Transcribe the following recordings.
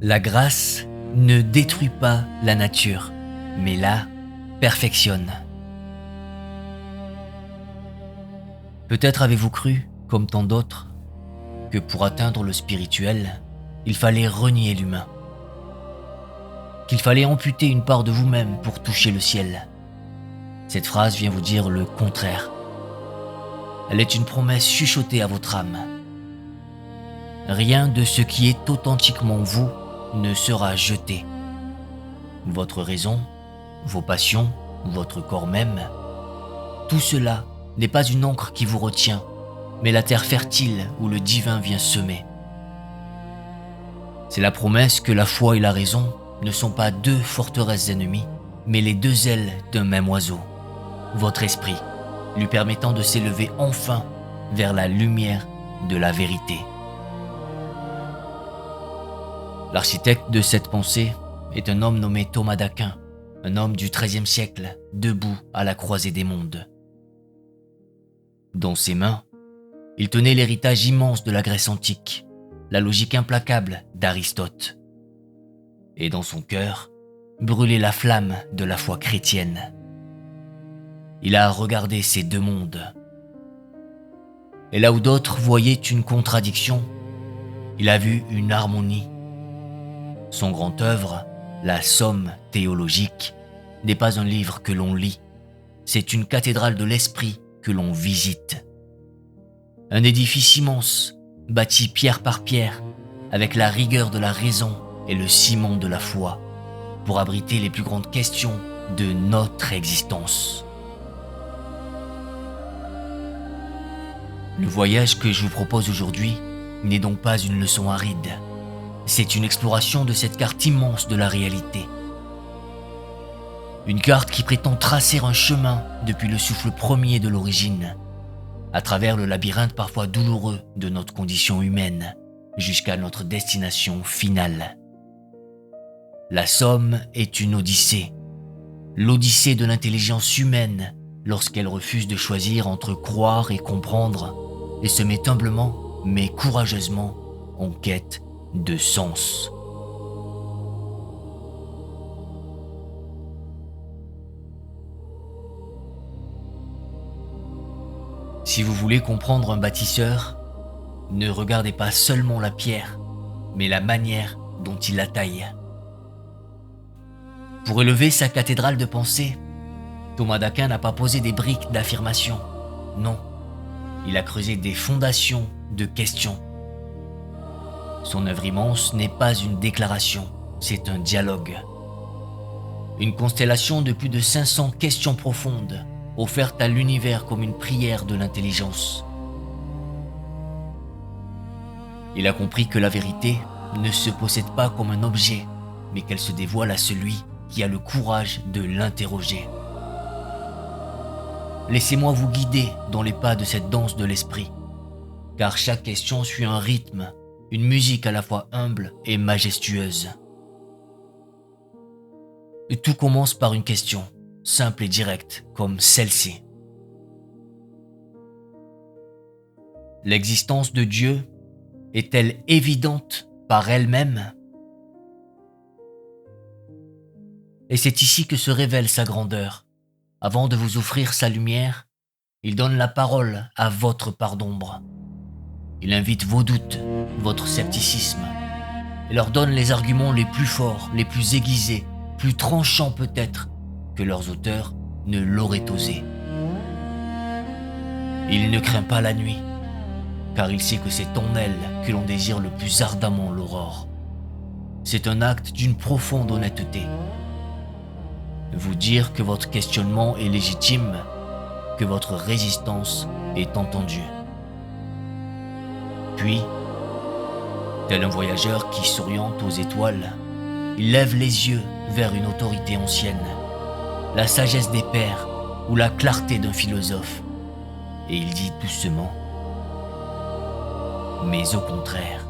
La grâce ne détruit pas la nature, mais la perfectionne. Peut-être avez-vous cru, comme tant d'autres, que pour atteindre le spirituel, il fallait renier l'humain, qu'il fallait amputer une part de vous-même pour toucher le ciel. Cette phrase vient vous dire le contraire. Elle est une promesse chuchotée à votre âme. Rien de ce qui est authentiquement vous ne sera jeté. Votre raison, vos passions, votre corps même, tout cela n'est pas une encre qui vous retient, mais la terre fertile où le divin vient semer. C'est la promesse que la foi et la raison ne sont pas deux forteresses ennemies, mais les deux ailes d'un même oiseau, votre esprit, lui permettant de s'élever enfin vers la lumière de la vérité. L'architecte de cette pensée est un homme nommé Thomas d'Aquin, un homme du XIIIe siècle, debout à la croisée des mondes. Dans ses mains, il tenait l'héritage immense de la Grèce antique, la logique implacable d'Aristote. Et dans son cœur, brûlait la flamme de la foi chrétienne. Il a regardé ces deux mondes. Et là où d'autres voyaient une contradiction, il a vu une harmonie. Son grand œuvre, la Somme théologique, n'est pas un livre que l'on lit, c'est une cathédrale de l'esprit que l'on visite. Un édifice immense, bâti pierre par pierre, avec la rigueur de la raison et le ciment de la foi, pour abriter les plus grandes questions de notre existence. Le voyage que je vous propose aujourd'hui n'est donc pas une leçon aride. C'est une exploration de cette carte immense de la réalité. Une carte qui prétend tracer un chemin depuis le souffle premier de l'origine, à travers le labyrinthe parfois douloureux de notre condition humaine, jusqu'à notre destination finale. La Somme est une odyssée, l'odyssée de l'intelligence humaine lorsqu'elle refuse de choisir entre croire et comprendre, et se met humblement mais courageusement en quête de sens. Si vous voulez comprendre un bâtisseur, ne regardez pas seulement la pierre, mais la manière dont il la taille. Pour élever sa cathédrale de pensée, Thomas d'Aquin n'a pas posé des briques d'affirmation. Non, il a creusé des fondations de questions. Son œuvre immense n'est pas une déclaration, c'est un dialogue. Une constellation de plus de 500 questions profondes, offerte à l'univers comme une prière de l'intelligence. Il a compris que la vérité ne se possède pas comme un objet, mais qu'elle se dévoile à celui qui a le courage de l'interroger. Laissez-moi vous guider dans les pas de cette danse de l'esprit, car chaque question suit un rythme, une musique à la fois humble et majestueuse. Et tout commence par une question, simple et directe, comme celle-ci. L'existence de Dieu est-elle évidente par elle-même? Et c'est ici que se révèle sa grandeur. Avant de vous offrir sa lumière, il donne la parole à votre part d'ombre. Il invite vos doutes, votre scepticisme, et leur donne les arguments les plus forts, les plus aiguisés, plus tranchants peut-être, que leurs auteurs ne l'auraient osé. Il ne craint pas la nuit, car il sait que c'est en elle que l'on désire le plus ardemment l'aurore. C'est un acte d'une profonde honnêteté. Vous dire que votre questionnement est légitime, que votre résistance est entendue. Puis, tel un voyageur qui s'oriente aux étoiles, il lève les yeux vers une autorité ancienne, la sagesse des pères ou la clarté d'un philosophe, et il dit doucement, mais au contraire.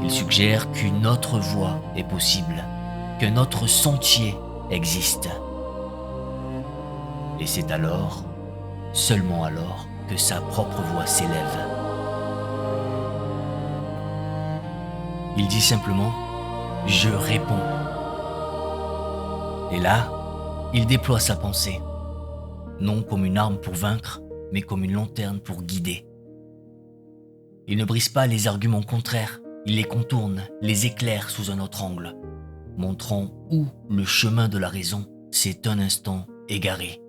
Il suggère qu'une autre voie est possible, qu'un autre sentier existe. Et c'est alors, seulement alors, que sa propre voix s'élève. Il dit simplement « Je réponds ». Et là, il déploie sa pensée, non comme une arme pour vaincre, mais comme une lanterne pour guider. Il ne brise pas les arguments contraires, il les contourne, les éclaire sous un autre angle, montrant où le chemin de la raison s'est un instant égaré.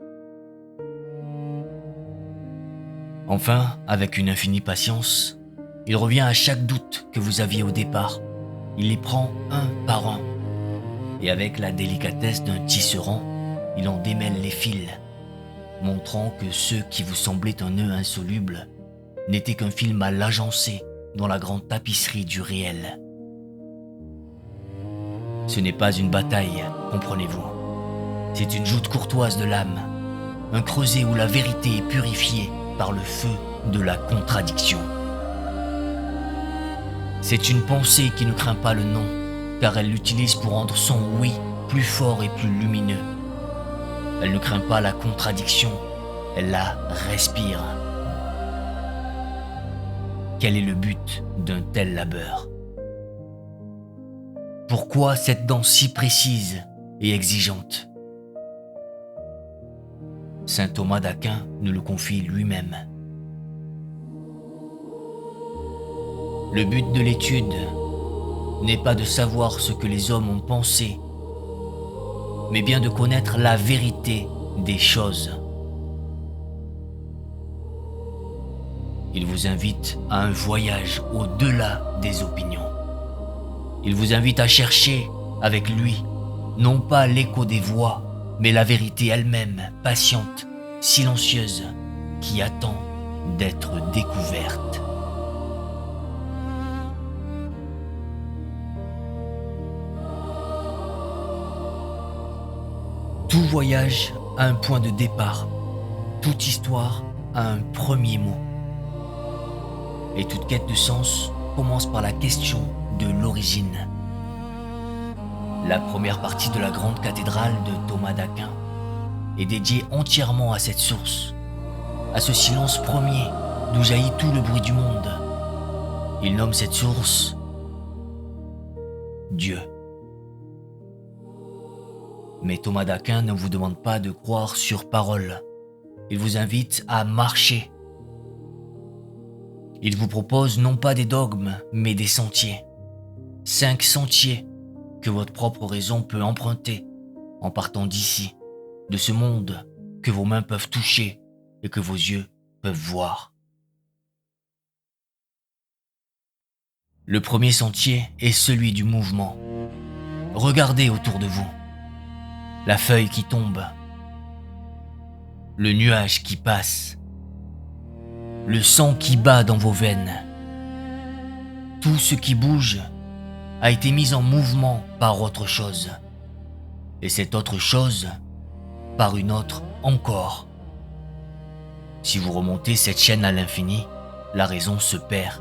Enfin, avec une infinie patience, il revient à chaque doute que vous aviez au départ. Il les prend un par un. Et avec la délicatesse d'un tisserand, il en démêle les fils, montrant que ceux qui vous semblaient un nœud insoluble n'étaient qu'un fil mal agencé dans la grande tapisserie du réel. Ce n'est pas une bataille, comprenez-vous. C'est une joute courtoise de l'âme, un creuset où la vérité est purifiée par le feu de la contradiction. C'est une pensée qui ne craint pas le non, car elle l'utilise pour rendre son oui plus fort et plus lumineux. Elle ne craint pas la contradiction, elle la respire. Quel est le but d'un tel labeur? Pourquoi cette danse si précise et exigeante? Saint Thomas d'Aquin nous le confie lui-même. Le but de l'étude n'est pas de savoir ce que les hommes ont pensé, mais bien de connaître la vérité des choses. Il vous invite à un voyage au-delà des opinions. Il vous invite à chercher avec lui, non pas l'écho des voix, mais la vérité elle-même, patiente, silencieuse, qui attend d'être découverte. Tout voyage a un point de départ, toute histoire a un premier mot. Et toute quête de sens commence par la question de l'origine. La première partie de la grande cathédrale de Thomas d'Aquin est dédiée entièrement à cette source, à ce silence premier d'où jaillit tout le bruit du monde. Il nomme cette source Dieu. Mais Thomas d'Aquin ne vous demande pas de croire sur parole. Il vous invite à marcher. Il vous propose non pas des dogmes, mais des sentiers. 5 sentiers que votre propre raison peut emprunter en partant d'ici, de ce monde que vos mains peuvent toucher et que vos yeux peuvent voir. Le premier sentier est celui du mouvement. Regardez autour de vous. La feuille qui tombe, le nuage qui passe, le sang qui bat dans vos veines. Tout ce qui bouge a été mis en mouvement par autre chose. Et cette autre chose par une autre encore. Si vous remontez cette chaîne à l'infini, la raison se perd.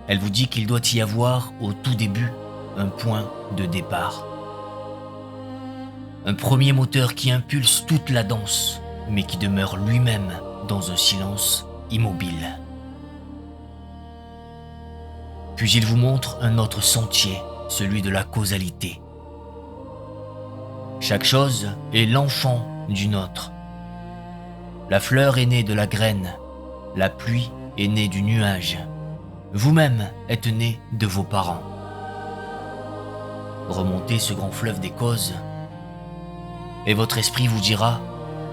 Elle vous dit qu'il doit y avoir au tout début un point de départ. Un premier moteur qui impulse toute la danse, mais qui demeure lui-même dans un silence immobile. Puis il vous montre un autre sentier, celui de la causalité. Chaque chose est l'enfant d'une autre. La fleur est née de la graine, la pluie est née du nuage. Vous-même êtes né de vos parents. Remontez ce grand fleuve des causes, et votre esprit vous dira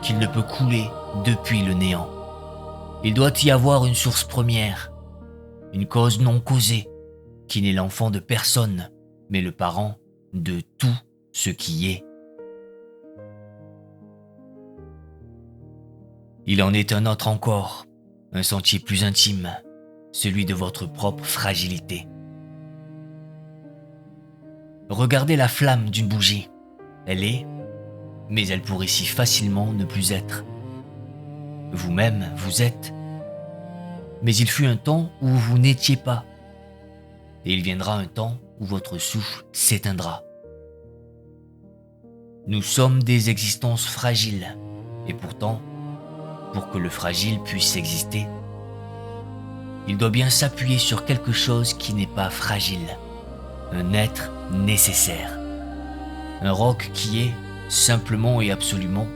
qu'il ne peut couler depuis le néant. Il doit y avoir une source première, une cause non causée, qui n'est l'enfant de personne, mais le parent de tout ce qui est. Il en est un autre encore, un sentier plus intime, celui de votre propre fragilité. Regardez la flamme d'une bougie. Elle est, mais elle pourrait si facilement ne plus être. Vous-même, vous êtes. Mais il fut un temps où vous n'étiez pas. Et il viendra un temps où votre souffle s'éteindra. Nous sommes des existences fragiles. Et pourtant, pour que le fragile puisse exister, il doit bien s'appuyer sur quelque chose qui n'est pas fragile. un être nécessaire. Un roc qui est, simplement et absolument,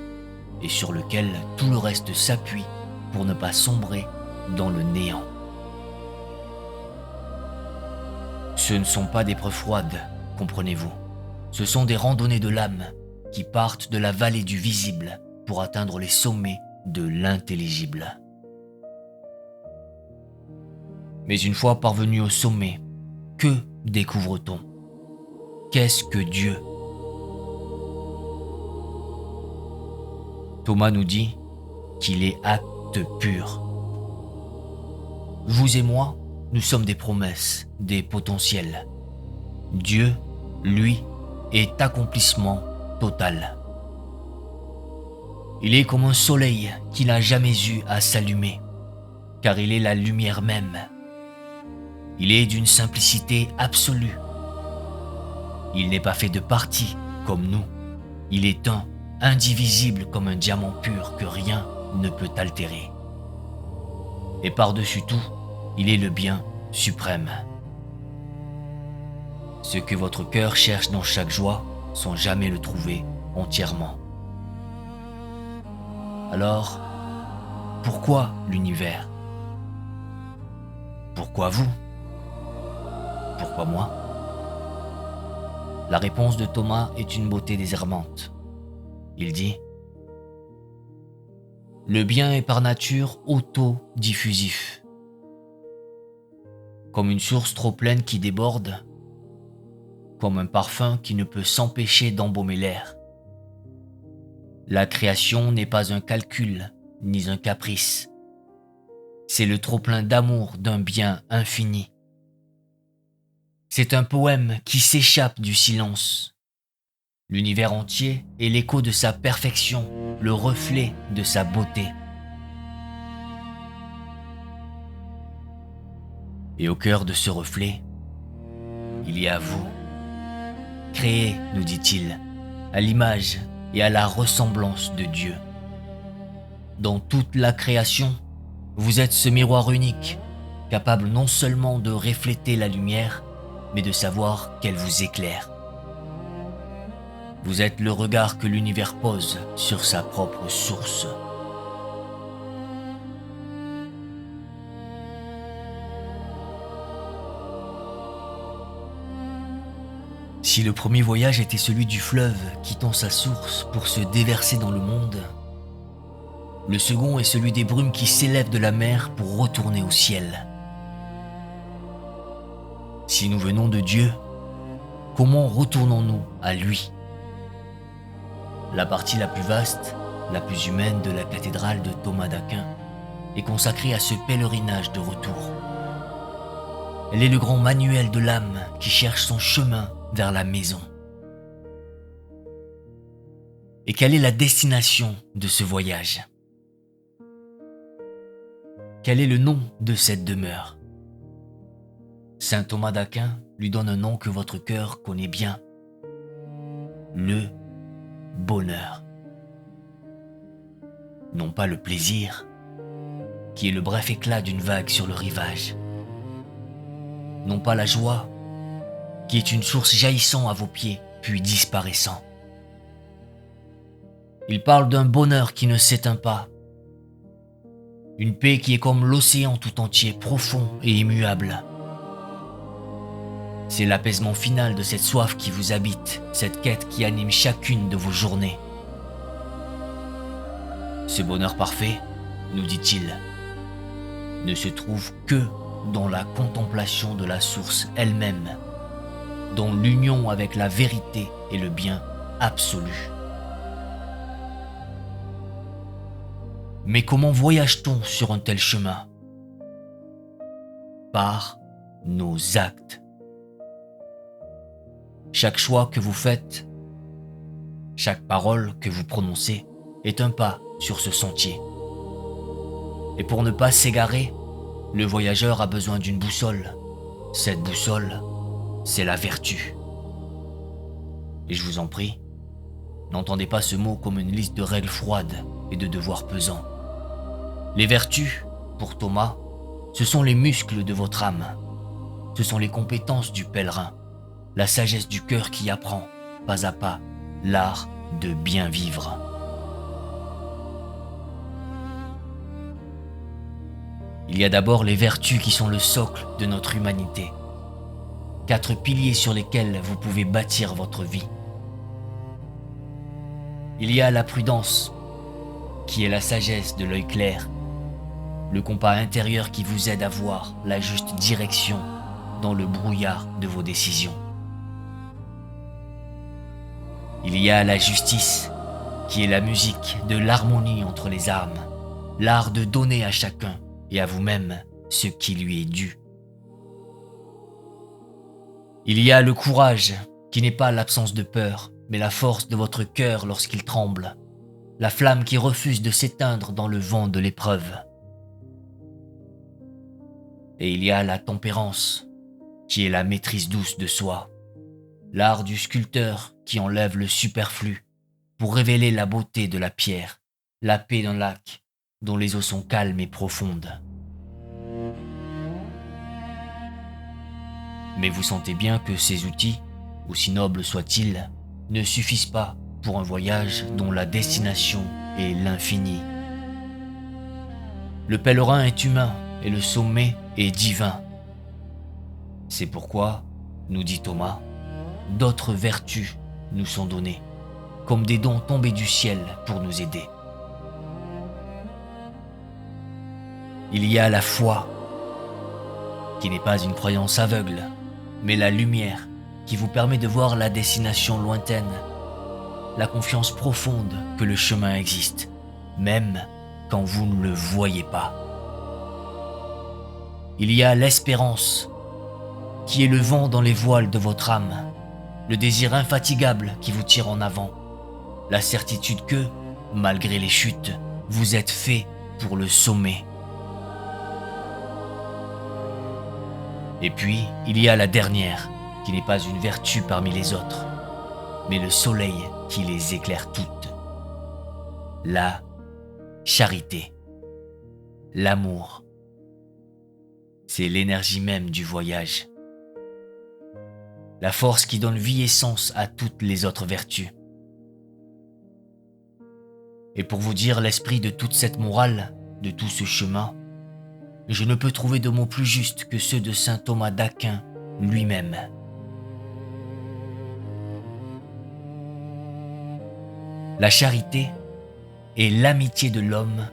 et sur lequel tout le reste s'appuie pour ne pas sombrer dans le néant. Ce ne sont pas des preuves froides, comprenez-vous. Ce sont des randonnées de l'âme qui partent de la vallée du visible pour atteindre les sommets de l'intelligible. Mais une fois parvenu au sommet, que découvre-t-on? Qu'est-ce que Dieu? Thomas nous dit qu'il est acte pur. Vous et moi, nous sommes des promesses, des potentiels. Dieu, lui, est accomplissement total. Il est comme un soleil qui n'a jamais eu à s'allumer, car il est la lumière même. Il est d'une simplicité absolue. Il n'est pas fait de parties comme nous. Il est un, indivisible comme un diamant pur que rien ne peut altérer. Et par-dessus tout, il est le bien suprême. Ce que votre cœur cherche dans chaque joie, sans jamais le trouver entièrement. Alors, pourquoi l'univers? Pourquoi vous? Pourquoi moi? La réponse de Thomas est une beauté désarmante. Il dit: le bien est par nature autodiffusif. Comme une source trop pleine qui déborde, comme un parfum qui ne peut s'empêcher d'embaumer l'air. La création n'est pas un calcul, ni un caprice. C'est le trop-plein d'amour d'un bien infini. C'est un poème qui s'échappe du silence. L'univers entier est l'écho de sa perfection, le reflet de sa beauté. Et au cœur de ce reflet, il y a vous. Créé, nous dit-il, à l'image et à la ressemblance de Dieu. Dans toute la création, vous êtes ce miroir unique, capable non seulement de refléter la lumière, mais de savoir qu'elle vous éclaire. Vous êtes le regard que l'univers pose sur sa propre source. Si le premier voyage était celui du fleuve quittant sa source pour se déverser dans le monde, le second est celui des brumes qui s'élèvent de la mer pour retourner au ciel. Si nous venons de Dieu, comment retournons-nous à lui? La partie la plus vaste, la plus humaine de la cathédrale de Thomas d'Aquin est consacrée à ce pèlerinage de retour. Elle est le grand manuel de l'âme qui cherche son chemin vers la maison. Et quelle est la destination de ce voyage? Quel est le nom de cette demeure? Saint Thomas d'Aquin lui donne un nom que votre cœur connaît bien. Le bonheur. Non pas le plaisir, qui est le bref éclat d'une vague sur le rivage. Non pas la joie, qui est une source jaillissant à vos pieds, puis disparaissant. Il parle d'un bonheur qui ne s'éteint pas. Une paix qui est comme l'océan tout entier, profond et immuable. C'est l'apaisement final de cette soif qui vous habite, cette quête qui anime chacune de vos journées. Ce bonheur parfait, nous dit-il, ne se trouve que dans la contemplation de la source elle-même, dans l'union avec la vérité et le bien absolu. Mais comment voyage-t-on sur un tel chemin? Par nos actes. Chaque choix que vous faites, chaque parole que vous prononcez est un pas sur ce sentier. Et pour ne pas s'égarer, le voyageur a besoin d'une boussole. Cette boussole, c'est la vertu. Et je vous en prie, n'entendez pas ce mot comme une liste de règles froides et de devoirs pesants. Les vertus, pour Thomas, ce sont les muscles de votre âme. Ce sont les compétences du pèlerin, la sagesse du cœur qui apprend, pas à pas, l'art de bien vivre. Il y a d'abord les vertus qui sont le socle de notre humanité. 4 piliers sur lesquels vous pouvez bâtir votre vie. Il y a la prudence, qui est la sagesse de l'œil clair, le compas intérieur qui vous aide à voir la juste direction dans le brouillard de vos décisions. Il y a la justice, qui est la musique de l'harmonie entre les armes, l'art de donner à chacun et à vous-même ce qui lui est dû. Il y a le courage, qui n'est pas l'absence de peur, mais la force de votre cœur lorsqu'il tremble, la flamme qui refuse de s'éteindre dans le vent de l'épreuve. Et il y a la tempérance, qui est la maîtrise douce de soi, l'art du sculpteur qui enlève le superflu pour révéler la beauté de la pierre, la paix d'un lac dont les eaux sont calmes et profondes. Mais vous sentez bien que ces outils, aussi nobles soient-ils, ne suffisent pas pour un voyage dont la destination est l'infini. Le pèlerin est humain et le sommet est divin. C'est pourquoi, nous dit Thomas, d'autres vertus nous sont données, comme des dons tombés du ciel pour nous aider. Il y a la foi, qui n'est pas une croyance aveugle, mais la lumière qui vous permet de voir la destination lointaine, la confiance profonde que le chemin existe, même quand vous ne le voyez pas. Il y a l'espérance, qui est le vent dans les voiles de votre âme, le désir infatigable qui vous tire en avant, la certitude que, malgré les chutes, vous êtes fait pour le sommet. Et puis, il y a la dernière, qui n'est pas une vertu parmi les autres, mais le soleil qui les éclaire toutes. La charité, l'amour, c'est l'énergie même du voyage. La force qui donne vie et sens à toutes les autres vertus. Et pour vous dire l'esprit de toute cette morale, de tout ce chemin, je ne peux trouver de mots plus justes que ceux de saint Thomas d'Aquin lui-même. La charité est l'amitié de l'homme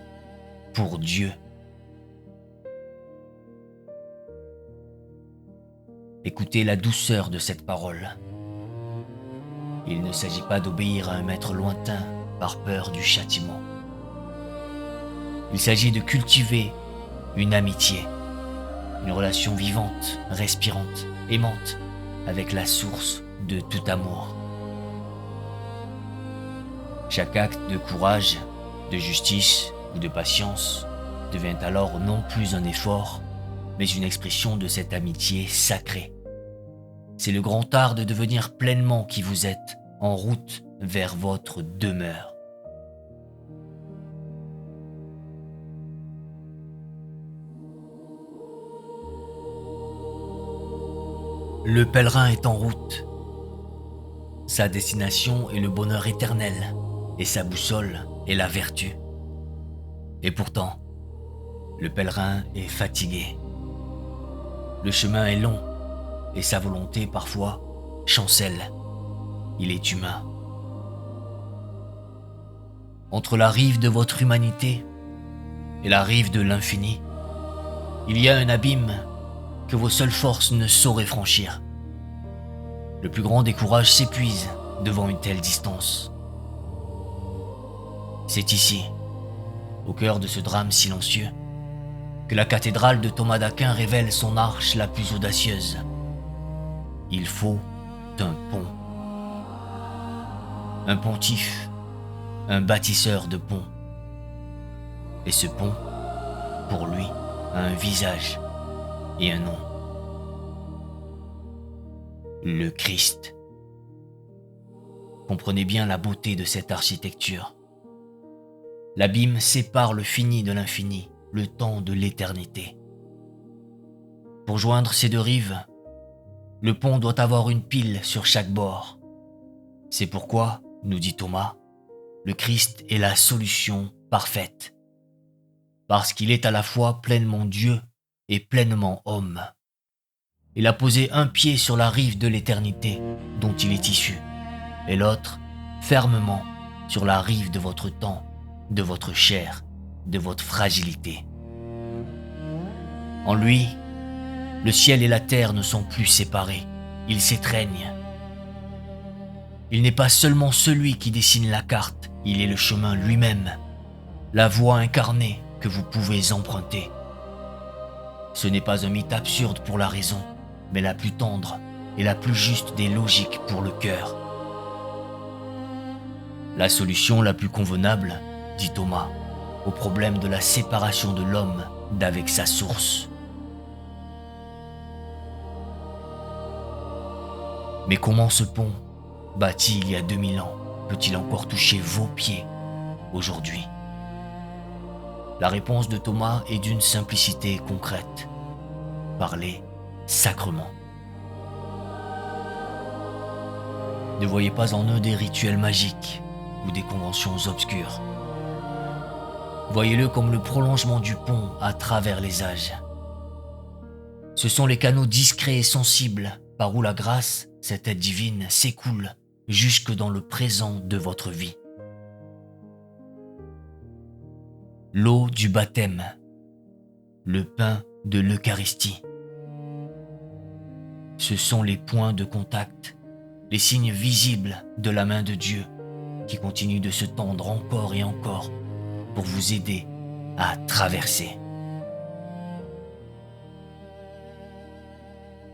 pour Dieu. Écoutez la douceur de cette parole. Il ne s'agit pas d'obéir à un maître lointain par peur du châtiment. Il s'agit de cultiver une amitié, une relation vivante, respirante, aimante, avec la source de tout amour. Chaque acte de courage, de justice ou de patience devient alors non plus un effort, mais une expression de cette amitié sacrée. C'est le grand art de devenir pleinement qui vous êtes, en route vers votre demeure. Le pèlerin est en route. Sa destination est le bonheur éternel et sa boussole est la vertu. Et pourtant, le pèlerin est fatigué. Le chemin est long et sa volonté parfois chancelle. Il est humain. Entre la rive de votre humanité et la rive de l'infini, il y a un abîme que vos seules forces ne sauraient franchir. Le plus grand des courages s'épuise devant une telle distance. C'est ici, au cœur de ce drame silencieux, que la cathédrale de Thomas d'Aquin révèle son arche la plus audacieuse. Il faut un pont. Un pontife, un bâtisseur de ponts. Et ce pont, pour lui, a un visage et un nom. Le Christ. Comprenez bien la beauté de cette architecture. L'abîme sépare le fini de l'infini, le temps de l'éternité. Pour joindre ces deux rives, Le pont doit avoir une pile sur chaque bord. C'est pourquoi, nous dit Thomas, le Christ est la solution parfaite. Parce qu'il est à la fois pleinement Dieu et pleinement homme. Il a posé un pied sur la rive de l'éternité dont il est issu, et l'autre fermement sur la rive de votre temps, de votre chair, de votre fragilité. En lui, le ciel et la terre ne sont plus séparés, ils s'étreignent. Il n'est pas seulement celui qui dessine la carte, il est le chemin lui-même, la voie incarnée que vous pouvez emprunter. Ce n'est pas un mythe absurde pour la raison, mais la plus tendre et la plus juste des logiques pour le cœur. La solution la plus convenable, dit Thomas, au problème de la séparation de l'homme d'avec sa source. Mais comment ce pont, bâti il y a 2000 ans, peut-il encore toucher vos pieds aujourd'hui? La réponse de Thomas est d'une simplicité concrète. Parler sacrement. Ne voyez pas en eux des rituels magiques ou des conventions obscures. Voyez-le comme le prolongement du pont à travers les âges. Ce sont les canaux discrets et sensibles par où la grâce, cette aide divine, s'écoule jusque dans le présent de votre vie. L'eau du baptême, le pain de l'Eucharistie. Ce sont les points de contact, les signes visibles de la main de Dieu qui continue de se tendre encore et encore pour vous aider à traverser.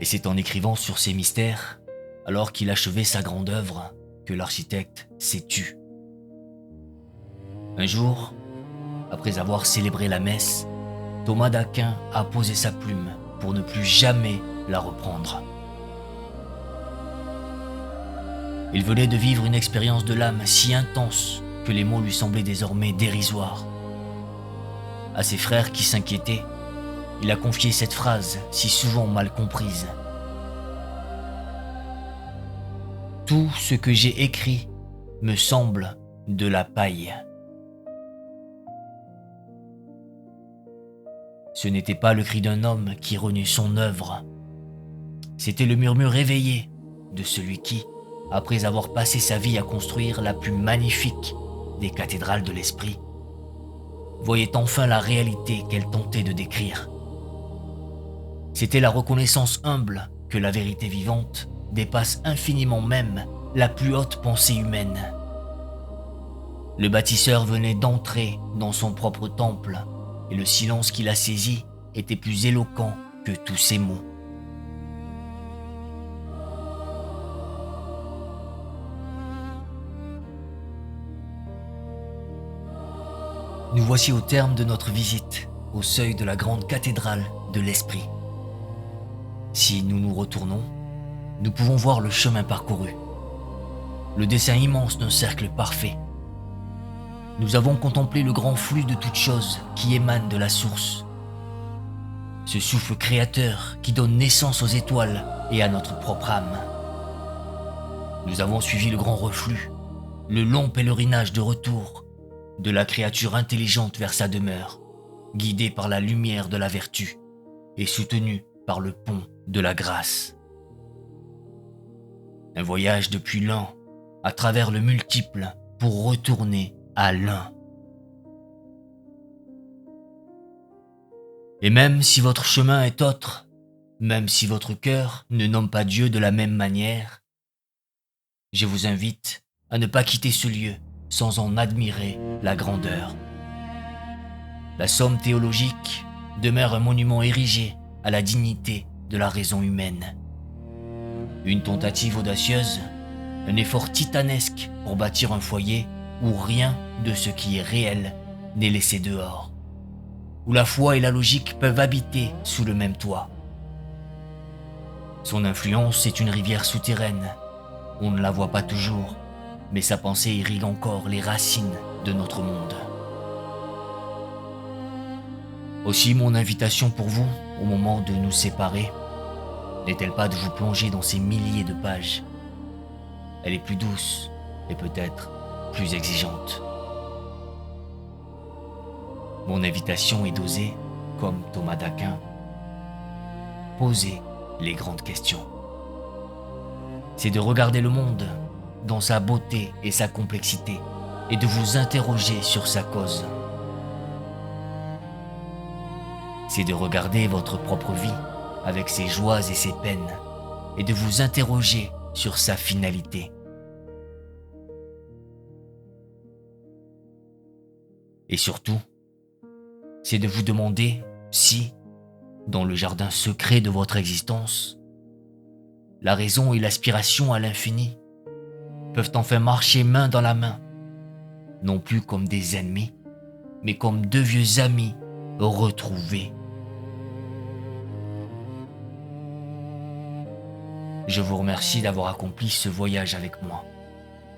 Et c'est en écrivant sur ces mystères, alors qu'il achevait sa grande œuvre, que l'architecte s'est tu. Un jour, après avoir célébré la messe, Thomas d'Aquin a posé sa plume pour ne plus jamais la reprendre. Il venait de vivre une expérience de l'âme si intense que les mots lui semblaient désormais dérisoires. À ses frères qui s'inquiétaient, il a confié cette phrase si souvent mal comprise. Tout ce que j'ai écrit me semble de la paille. Ce n'était pas le cri d'un homme qui renie son œuvre. C'était le murmure éveillé de celui qui, après avoir passé sa vie à construire la plus magnifique des cathédrales de l'esprit, voyait enfin la réalité qu'elle tentait de décrire. C'était la reconnaissance humble que la vérité vivante dépasse infiniment même la plus haute pensée humaine. Le bâtisseur venait d'entrer dans son propre temple et le silence qu'il a saisi était plus éloquent que tous ses mots. Nous voici au terme de notre visite, au seuil de la grande cathédrale de l'Esprit. Si nous nous retournons, nous pouvons voir le chemin parcouru, le dessin immense d'un cercle parfait. Nous avons contemplé le grand flux de toutes choses qui émane de la source. Ce souffle créateur qui donne naissance aux étoiles et à notre propre âme. Nous avons suivi le grand reflux, le long pèlerinage de retour, de la créature intelligente vers sa demeure, guidée par la lumière de la vertu et soutenue par le pont de la grâce. Un voyage depuis l'un à travers le multiple pour retourner à l'un. Et même si votre chemin est autre, même si votre cœur ne nomme pas Dieu de la même manière, je vous invite à ne pas quitter ce lieu sans en admirer la grandeur. La somme théologique demeure un monument érigé à la dignité de la raison humaine. Une tentative audacieuse, un effort titanesque pour bâtir un foyer où rien de ce qui est réel n'est laissé dehors, où la foi et la logique peuvent habiter sous le même toit. Son influence est une rivière souterraine. On ne la voit pas toujours, mais sa pensée irrigue encore les racines de notre monde. Aussi mon invitation pour vous, au moment de nous séparer, n'est-elle pas de vous plonger dans ces milliers de pages? Elle est plus douce et peut-être plus exigeante. Mon invitation est d'oser, comme Thomas d'Aquin, poser les grandes questions. C'est de regarder le monde dans sa beauté et sa complexité et de vous interroger sur sa cause. C'est de regarder votre propre vie avec ses joies et ses peines et de vous interroger sur sa finalité. Et surtout, c'est de vous demander si, dans le jardin secret de votre existence, la raison et l'aspiration à l'infini peuvent enfin marcher main dans la main, non plus comme des ennemis, mais comme deux vieux amis retrouvés. Je vous remercie d'avoir accompli ce voyage avec moi,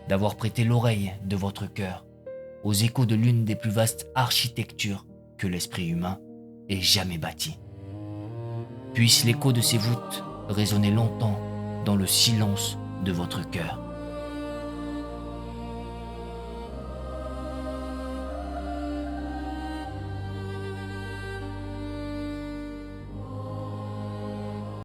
d'avoir prêté l'oreille de votre cœur aux échos de l'une des plus vastes architectures que l'esprit humain ait jamais bâtie. Puisse l'écho de ces voûtes résonner longtemps dans le silence de votre cœur.